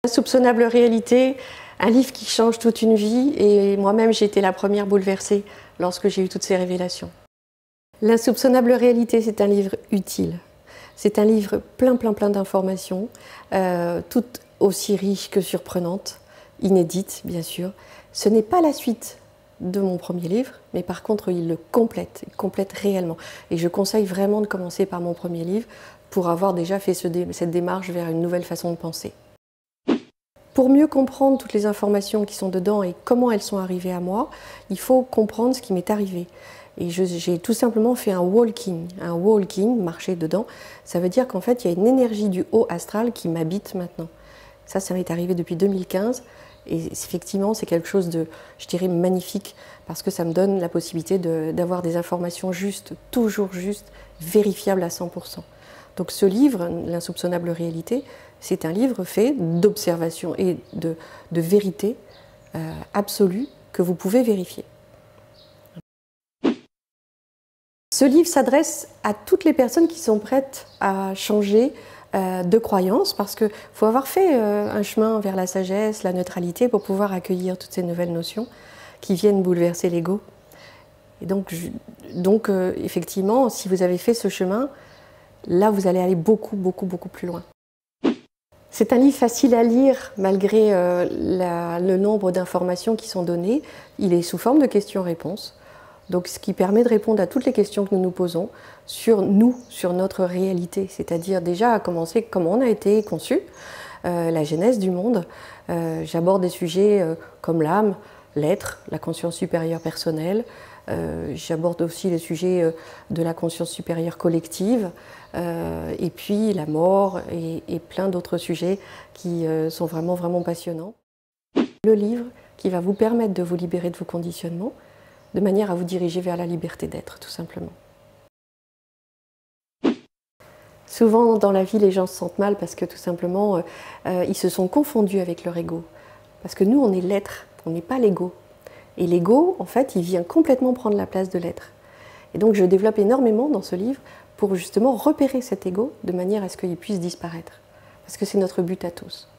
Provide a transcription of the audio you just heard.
Insoupçonnable réalité, un livre qui change toute une vie, et moi-même j'ai été la première bouleversée lorsque j'ai eu toutes ces révélations. L'insoupçonnable réalité, c'est un livre utile. C'est un livre plein d'informations, toutes aussi riches que surprenantes, inédites bien sûr. Ce n'est pas la suite de mon premier livre, mais par contre il le complète, réellement. Et je conseille vraiment de commencer par mon premier livre pour avoir déjà fait cette démarche vers une nouvelle façon de penser. Pour mieux comprendre toutes les informations qui sont dedans et comment elles sont arrivées à moi, il faut comprendre ce qui m'est arrivé. Et j'ai tout simplement fait un walking. Un walking, marcher dedans, ça veut dire qu'en fait, il y a une énergie du haut astral qui m'habite maintenant. Ça m'est arrivé depuis 2015. Et effectivement, c'est quelque chose de, je dirais, magnifique, parce que ça me donne la possibilité d'avoir des informations justes, toujours justes, vérifiables à 100%. Donc ce livre, L'insoupçonnable réalité, c'est un livre fait d'observation et de vérité absolue que vous pouvez vérifier. Ce livre s'adresse à toutes les personnes qui sont prêtes à changer de croyance, parce qu'il faut avoir fait un chemin vers la sagesse, la neutralité, pour pouvoir accueillir toutes ces nouvelles notions qui viennent bouleverser l'ego. Et donc effectivement, si vous avez fait ce chemin, là vous allez aller beaucoup plus loin. C'est un livre facile à lire malgré le nombre d'informations qui sont données. Il est sous forme de questions-réponses, donc ce qui permet de répondre à toutes les questions que nous nous posons sur nous, sur notre réalité, c'est-à-dire déjà à commencer comment on a été conçu, la genèse du monde. J'aborde des sujets comme l'âme, l'être, la conscience supérieure personnelle. J'aborde aussi les sujets de la conscience supérieure collective, et puis la mort et plein d'autres sujets qui sont vraiment passionnants. Le livre qui va vous permettre de vous libérer de vos conditionnements, de manière à vous diriger vers la liberté d'être, tout simplement. Souvent dans la vie, les gens se sentent mal parce que tout simplement, ils se sont confondus avec leur ego. Parce que nous, on est l'être, on n'est pas l'ego. Et l'ego, en fait, il vient complètement prendre la place de l'être. Et donc je développe énormément dans ce livre pour justement repérer cet ego de manière à ce qu'il puisse disparaître. Parce que c'est notre but à tous.